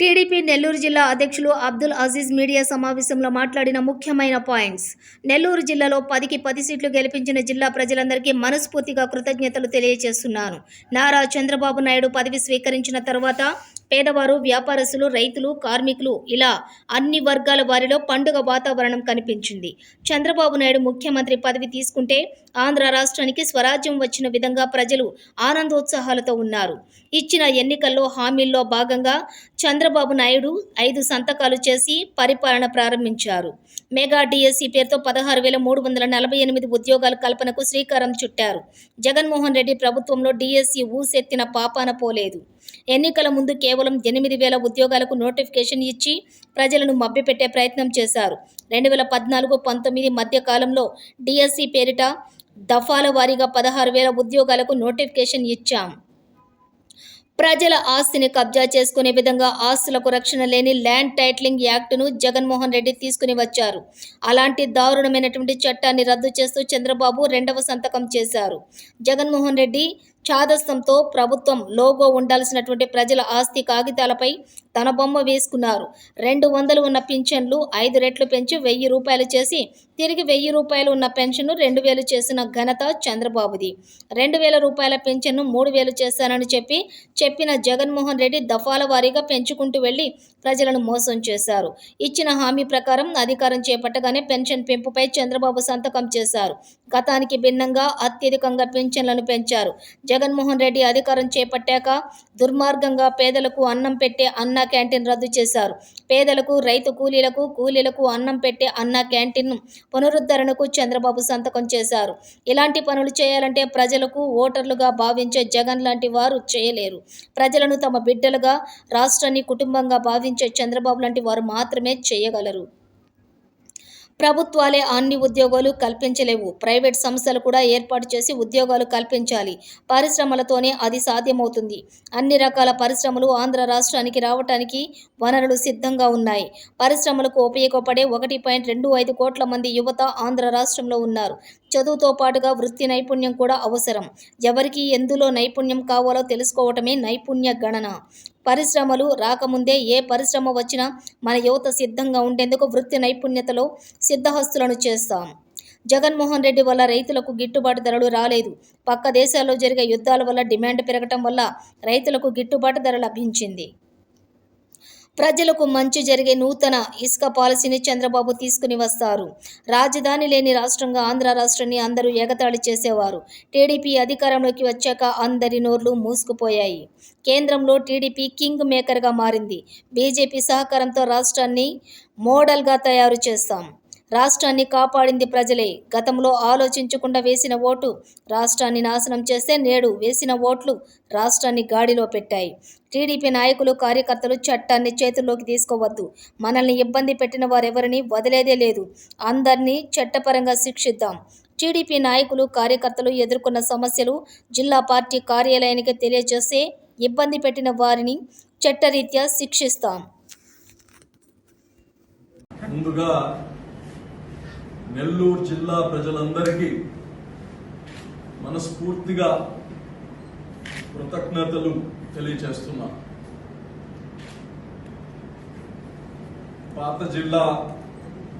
TDP Nellore జిల్లా అధ్యక్షులు Abdul Aziz media సమావేశంలో మాట్లాడిన ముఖ్యమైన పాయింట్స్. నెల్లూరు జిల్లాలో 10కి 10 సీట్లు గెలిపించిన జిల్లా ప్రజలందరికీ మనస్ఫూర్తిగా కృతజ్ఞతలు తెలియజేస్తున్నాను. నారా చంద్రబాబు నాయుడు పదవి స్వీకరించిన తర్వాత పేదవారు, వ్యాపారస్తులు, రైతులు, కార్మికులు ఇలా అన్ని వర్గాల వారిలో పండుగ వాతావరణం కనిపించింది. చంద్రబాబు నాయుడు ముఖ్యమంత్రి పదవి తీసుకుంటే ఆంధ్ర రాష్ట్రానికి స్వరాజ్యం వచ్చిన విధంగా ప్రజలు ఆనందోత్సాహాలతో ఉన్నారు. ఇచ్చిన ఎన్నికల్లో హామీల్లో భాగంగా చంద్రబాబు నాయుడు 5 సంతకాలు చేసి పరిపాలన ప్రారంభించారు. మెగా డిఎస్సి పేరుతో 16,348 ఉద్యోగాల కల్పనకు శ్రీకారం చుట్టారు. జగన్మోహన్ రెడ్డి ప్రభుత్వంలో డిఎస్సి ఊసెత్తిన పాపాన పోలేదు. ఎన్నికల ముందు కేవలం 8,000 ఉద్యోగాలకు నోటిఫికేషన్ ఇచ్చి ప్రజలను మభ్యపెట్టే ప్రయత్నం చేశారు. 2014-19 మధ్య కాలంలో డిఎస్సి పేరిట దఫాల వారీగా 16,000 ఉద్యోగాలకు నోటిఫికేషన్ ఇచ్చాం. ప్రజల ఆస్తిని కబ్జా చేసుకునే విధంగా ఆస్తులకు రక్షణ లేని ల్యాండ్ టైటిలింగ్ యాక్ట్ను జగన్మోహన్ రెడ్డి తీసుకుని వచ్చారు. అలాంటి దారుణమైనటువంటి చట్టాన్ని రద్దు చేస్తూ చంద్రబాబు 2వ సంతకం చేశారు. జగన్మోహన్ రెడ్డి చాదస్తంతో ప్రభుత్వం లోగో ఉండాల్సినటువంటి ప్రజల ఆస్తి కాగితాలపై తన బొమ్మ వేసుకున్నారు. 200 ఉన్న పింఛన్లు 5 రెట్లు పెంచి 1,000 రూపాయలు చేసి తిరిగి 1,000 రూపాయలు ఉన్న పెన్షన్ను 2,000 చేసిన ఘనత చంద్రబాబుది. 2,000 రూపాయల పెన్షన్ను 3,000 చేశానని చెప్పిన జగన్మోహన్ రెడ్డి దఫాల వారీగా పెంచుకుంటూ వెళ్లి ప్రజలను మోసం చేశారు. ఇచ్చిన హామీ ప్రకారం అధికారం చేపట్టగానే పెన్షన్ పెంపుపై చంద్రబాబు సంతకం చేశారు. గతానికి భిన్నంగా అత్యధికంగా పెన్షన్లను పెంచారు. జగన్మోహన్ రెడ్డి అధికారం చేపట్టాక దుర్మార్గంగా పేదలకు అన్నం పెట్టే అన్నా క్యాంటీన్ రద్దు చేశారు. పేదలకు, రైతు కూలీలకు అన్నం పెట్టే అన్నా క్యాంటీన్ పునరుద్ధరణకు చంద్రబాబు సంతకం చేశారు. ఇలాంటి పనులు చేయాలంటే ప్రజలకు ఓటర్లుగా భావించే జగన్ లాంటి వారు చేయలేరు. ప్రజలను తమ బిడ్డలుగా, రాష్ట్రాన్ని కుటుంబంగా భావించే చంద్రబాబు లాంటి వారు మాత్రమే చేయగలరు. ప్రభుత్వాలే అన్ని ఉద్యోగాలు కల్పించలేవు. ప్రైవేట్ సంస్థలు కూడా ఏర్పాటు చేసి ఉద్యోగాలు కల్పించాలి. పరిశ్రమలతోనే అది సాధ్యమవుతుంది. అన్ని రకాల పరిశ్రమలు ఆంధ్ర రాష్ట్రానికి రావటానికి వనరులు సిద్ధంగా ఉన్నాయి. పరిశ్రమలకు ఉపయోగపడే 1.25 కోట్ల మంది యువత ఆంధ్ర రాష్ట్రంలో ఉన్నారు. చదువుతో పాటుగా వృత్తి నైపుణ్యం కూడా అవసరం. ఎవరికి ఎందులో నైపుణ్యం కావాలో తెలుసుకోవటమే నైపుణ్య గణన. పరిశ్రమలు రాకముందే ఏ పరిశ్రమ వచ్చినా మన యువత సిద్ధంగా ఉండేందుకు వృత్తి నైపుణ్యతలో సిద్ధహస్తులను చేస్తాం. జగన్మోహన్ రెడ్డి వల్ల రైతులకు గిట్టుబాటు ధరలు రాలేదు. పక్క దేశాల్లో జరిగే యుద్ధాల వల్ల డిమాండ్ పెరగటం వల్ల రైతులకు గిట్టుబాటు ధర లభించింది. ప్రజలకు మంచి జరిగే నూతన ఇసుక పాలసీని చంద్రబాబు తీసుకుని వస్తారు. రాజధాని లేని రాష్ట్రంగా ఆంధ్ర రాష్ట్రాన్ని అందరూ ఎగతాళి చేసేవారు. టీడీపీ అధికారంలోకి వచ్చాక అందరి నోర్లు మూసుకుపోయాయి. కేంద్రంలో టీడీపీ కింగ్ మేకర్గా మారింది. బీజేపీ సహకారంతో రాష్ట్రాన్ని మోడల్గా తయారు చేస్తాం. రాష్ట్రాన్ని కాపాడింది ప్రజలే. గతంలో ఆలోచించకుండా వేసిన ఓటు రాష్ట్రాన్ని నాశనం చేస్తే నేడు వేసిన ఓట్లు రాష్ట్రాన్ని గాడిలో పెట్టాయి. టీడీపీ నాయకులు, కార్యకర్తలు చట్టాన్ని చేతుల్లోకి తీసుకోవద్దు. మనల్ని ఇబ్బంది పెట్టిన వారెవరిని వదిలేదే లేదు. అందరినీ చట్టపరంగా శిక్షిద్దాం. టీడీపీ నాయకులు, కార్యకర్తలు ఎదుర్కొన్న సమస్యలు జిల్లా పార్టీ కార్యాలయానికి తెలియజేస్తే ఇబ్బంది పెట్టిన వారిని చట్టరీత్యా శిక్షిస్తాం. ముందుగా నెల్లూరు జిల్లా ప్రజలందరికీ మనస్ఫూర్తిగా కృతజ్ఞతలు తెలియజేస్తున్నా. పాత జిల్లా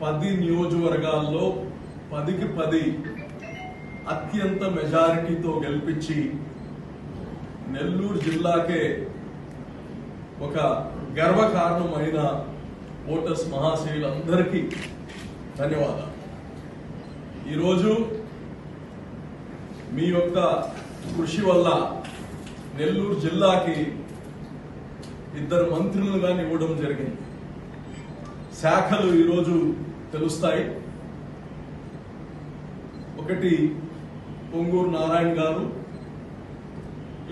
10 నియోజకవర్గాల్లో 10కి 10 అత్యంత మెజారిటీతో గెలిపించి నెల్లూరు జిల్లాకే ఒక గర్వకారణమైన ఓటర్స్ మహాశయులందరికీ ధన్యవాదాలు. ఈరోజు మీ యొక్క కృషి వల్ల నెల్లూరు జిల్లాకి 2 మంత్రులను కానీ ఇవ్వడం జరిగింది. శాఖలు ఈరోజు తెలుస్తాయి. ఒకటి పొంగూరు నారాయణ గారు,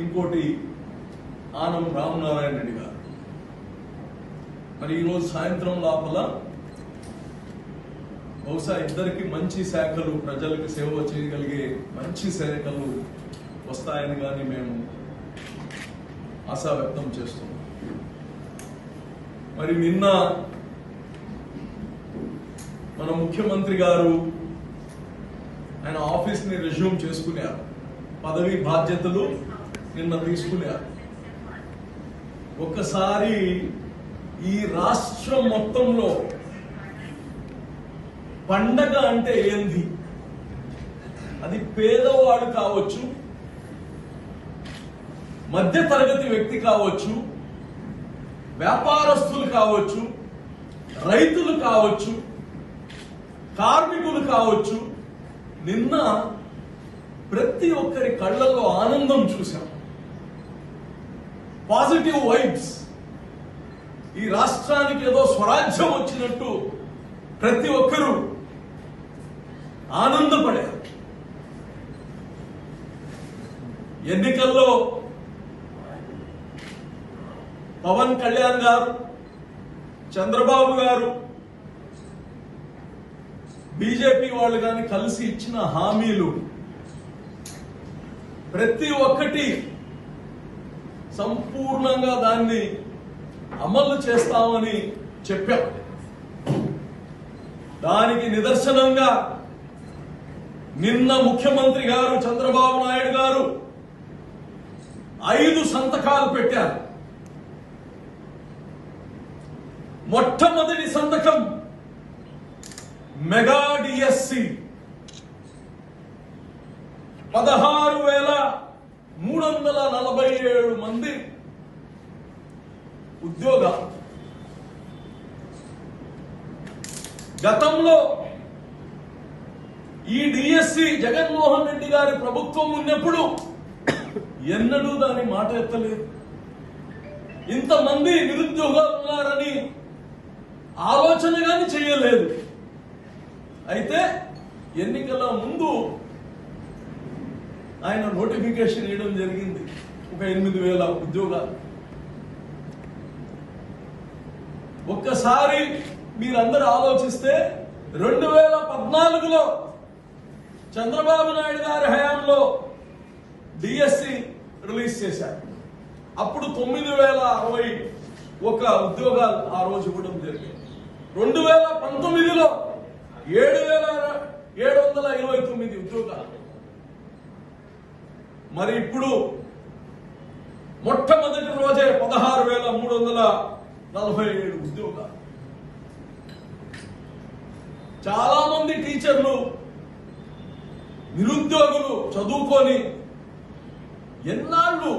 ఇంకోటి ఆనం రామనారాయణ రెడ్డి గారు. మరి ఈరోజు సాయంత్రం లోపల బహుశా ఇద్దరికి మంచి శాఖలు, ప్రజలకు సేవ చేయగలిగే మంచి శాఖలు వస్తాయని కానీ మేము ఆశా వ్యక్తం చేస్తున్నాం. మరి నిన్న మన ముఖ్యమంత్రి గారు ఆయన ఆఫీస్ని రెజ్యూమ్ చేసుకున్నారు. పదవి బాధ్యతలు నిన్న తీసుకున్నారు. ఒక్కసారి ఈ రాష్ట్రం మొత్తంలో పండగ అంటే ఏంది? అది పేదవాడు కావచ్చు, మధ్య తరగతి వ్యక్తి కావచ్చు, వ్యాపారస్తులు కావచ్చు, రైతులు కావచ్చు, కార్మికులు కావచ్చు. నిన్న ప్రతి ఒక్కరి కళ్ళల్లో ఆనందం చూశాం. Positive vibes. ఈ రాష్ట్రానికి ఏదో స్వరాజ్యం వచ్చినట్టు ప్రతి ఒక్కరూ ఆనందపడారు. ఎన్నికల్లో పవన్ కళ్యాణ్ గారు, చంద్రబాబు గారు, బీజేపీ వాళ్ళు కానీ కలిసి ఇచ్చిన హామీలు ప్రతి ఒక్కటి సంపూర్ణంగా దాన్ని అమలు చేస్తామని చెప్పాం. దానికి నిదర్శనంగా నిన్న ముఖ్యమంత్రి గారు చంద్రబాబు నాయుడు గారు 5 సంతకాలు పెట్టారు. మొట్టమొదటి సంతకం మెగా డిఎస్సి 16,347 మంది ఉద్యోగాలు. గతంలో ఈ డిఎస్సి జగన్మోహన్ రెడ్డి గారి ప్రభుత్వం ఉన్నప్పుడు ఎన్నడూ దాని మాట ఎత్తలేదు. ఇంతమంది నిరుద్యోగాలు ఉన్నారని ఆలోచన గాని చేయలేదు. అయితే ఎన్నికల ముందు ఆయన నోటిఫికేషన్ ఇవ్వడం జరిగింది, ఒక 8,000 ఉద్యోగాలు. ఒక్కసారి మీరందరూ ఆలోచిస్తే 2014లో చంద్రబాబు నాయుడు గారి హయాంలో డిఎస్సి రిలీజ్ చేశారు. అప్పుడు 9,061 ఉద్యోగాలు ఆ రోజు ఇవ్వడం జరిగింది. 2019లో 7,729 ఉద్యోగాలు. మరి ఇప్పుడు మొట్టమొదటి రోజే 16,347 ఉద్యోగాలు. చాలా మంది టీచర్లు, నిరుద్యోగులు చదువుకొని ఎన్నాళ్ళు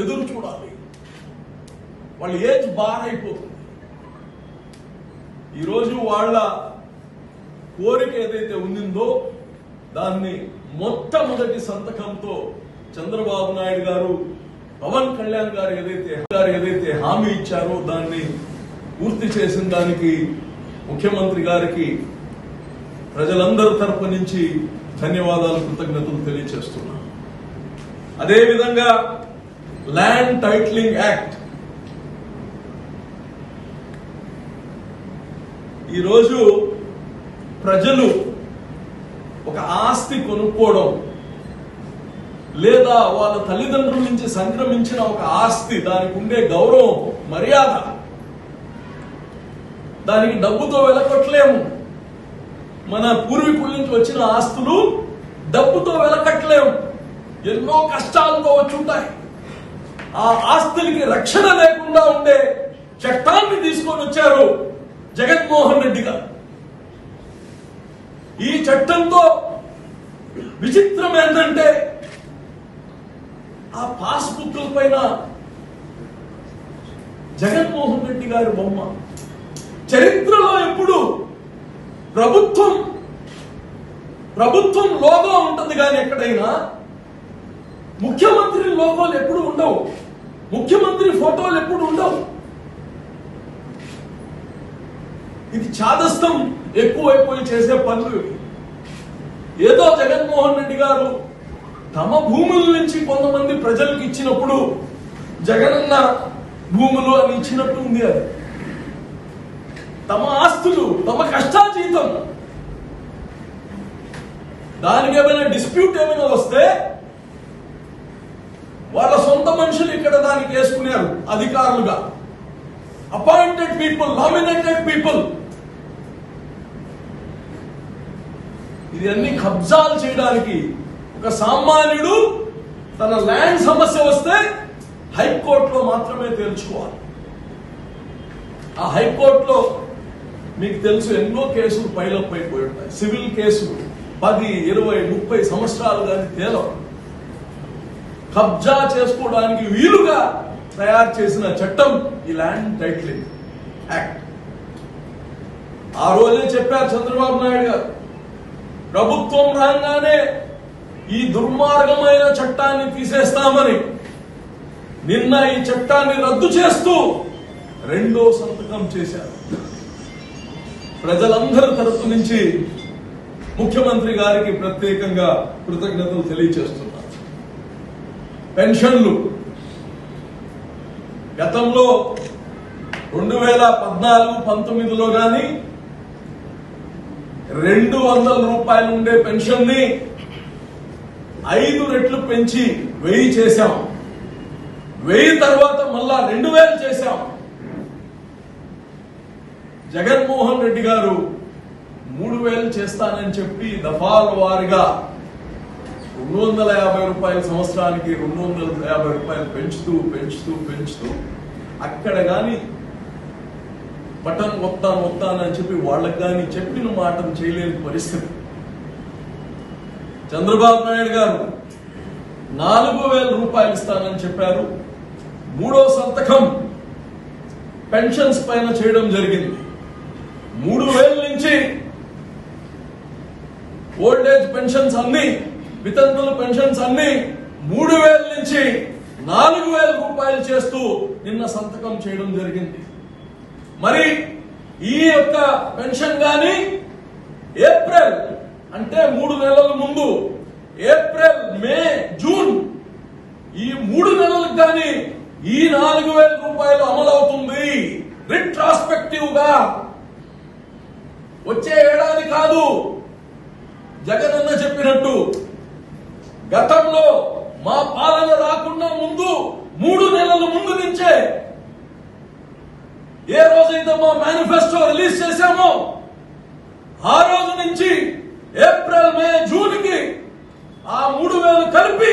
ఎదురు చూడాలి. వాళ్ళ ఏజ్ బారైపోతుంది. ఈరోజు వాళ్ళ కోరిక ఏదైతే ఉండిందో దాన్ని మొట్టమొదటి సంతకంతో చంద్రబాబు నాయుడు గారు, పవన్ కళ్యాణ్ గారు ఏదైతే హామీ ఇచ్చారో దాన్ని పూర్తి చేసిన దానికి ముఖ్యమంత్రి గారికి ప్రజలందరి తరపు నుంచి ధన్యవాదాలు, కృతజ్ఞతలు తెలియజేస్తున్నాను. అదేవిధంగా ల్యాండ్ టైటిలింగ్ యాక్ట్ ఈరోజు ప్రజలు ఒక ఆస్తి కొనుక్కోవడం లేదా వాళ్ళ తల్లిదండ్రుల నుంచి సంక్రమించిన ఒక ఆస్తి, దానికి ఉండే గౌరవం, మర్యాద, దానికి డబ్బుతో వెలకట్టలేము. మన పూర్వీకుల నుంచి వచ్చిన ఆస్తులు డబ్బుతో వెలకట్టలేము. ఎన్నో కష్టాలతో వచ్చి ఉంటాయి. ఆ ఆస్తులకి రక్షణ లేకుండా ఉండే చట్టాన్ని తీసుకొని వచ్చారు జగన్మోహన్ రెడ్డి గారు. ఈ చట్టంతో విచిత్రం ఏంటంటే ఆ పాస్బుక్ల పైన జగన్మోహన్ రెడ్డి గారి బొమ్మ. చరిత్రలో ఎప్పుడు ప్రభుత్వం లోగో ఉంటుంది కానీ ఎక్కడైనా ముఖ్యమంత్రి లోగోలు ఎప్పుడు ఉండవు, ముఖ్యమంత్రి ఫోటోలు ఎప్పుడు ఉండవు. ఇది చాదస్తం ఎక్కువైపోయి చేసే పనులు. ఏదో జగన్మోహన్ రెడ్డి గారు తమ భూముల నుంచి కొంతమంది ప్రజలకు ఇచ్చినప్పుడు జగనన్న భూములు అని ఇచ్చినట్టు ఉంది. అది తమ ఆస్తులు, తమ కష్టాజీతం. దానికి ఏమైనా డిస్ప్యూట్ ఏమైనా వస్తే వాళ్ళ సొంత మనుషులు ఇక్కడ దానికి వేసుకున్నారు అధికారులుగా. Appointed people, nominated people. ఇది అన్ని కబ్జాలు చేయడానికి. ఒక సామాన్యుడు తన ల్యాండ్ సమస్య వస్తే హైకోర్టులో మాత్రమే తేల్చుకోవాలి. ఆ హైకోర్టులో మీకు తెలుసు ఎన్నో కేసులు పైలప్ అయిపోయి ఉంటాయి. సివిల్ కేసులు 10, 20, 30 సంవత్సరాలు కానీ తేలవు. కబ్జా చేసుకోవడానికి వీలుగా తయారు చేసిన చట్టం ఈ ల్యాండ్ టైటిలింగ్ యాక్ట్. ఆ రోజే చెప్పారు చంద్రబాబు నాయుడు గారు, ప్రభుత్వం రాగానే ఈ దుర్మార్గమైన చట్టాన్ని తీసేస్తామని. నిన్న ఈ చట్టాన్ని రద్దు చేస్తూ 2వ సంతకం చేశారు. ప్రజలందరి తరపు నుంచి ముఖ్యమంత్రి గారికి ప్రత్యేకంగా కృతజ్ఞతలు తెలియజేస్తున్నారు. పెన్షన్లు గతంలో 2014-19లో గాని 200 రూపాయలు ఉండే పెన్షన్ ని 5 రెట్లు పెంచి 1000 చేశాం. 1000 తర్వాత మళ్ళా 2000 చేశాం. జగన్మోహన్ రెడ్డి గారు 3000 చేస్తానని చెప్పి దఫాల వారిగా 250 రూపాయల సంవత్సరానికి 250 రూపాయలు పెంచుతూ అక్కడ గాని బటన్ వస్తానని చెప్పి వాళ్ళకి గాని చెప్పిన మాటను చేయలేని పరిస్థితి. చంద్రబాబు నాయుడు గారు 4000 రూపాయలు ఇస్తానని చెప్పారు. 3వ సంతకం పెన్షన్స్ పైన చేయడం జరిగింది. 3000 నుంచి ఓల్డ్ ఏజ్ పెన్షన్స్ అన్ని, వితంతుల పెన్షన్స్ అన్ని 3000 నుంచి 4000 రూపాయలు చేస్తూ నిన్న సంతకం చేయడం జరిగింది. మరి ఈ యొక్క పెన్షన్ గాని ఏప్రిల్ అంటే 3 నెలల ముందు, ఏప్రిల్, మే, జూన్ ఈ 3 నెలలకు గాని ఈ 4000 రూపాయలు అమలవుతుంది. రిట్రాస్పెక్టివ్ గా వచ్చే ఏడాది కాదు. జగనన్న చెప్పినట్టు గతంలో మా పాలన రాకుండా ముందు 3 నెలల ముందు నుంచే ఏ రోజైతే మా మేనిఫెస్టో రిలీజ్ చేశామో ఆ రోజు నుంచి ఏప్రిల్, మే, జూన్ కి ఆ 3000 కలిపి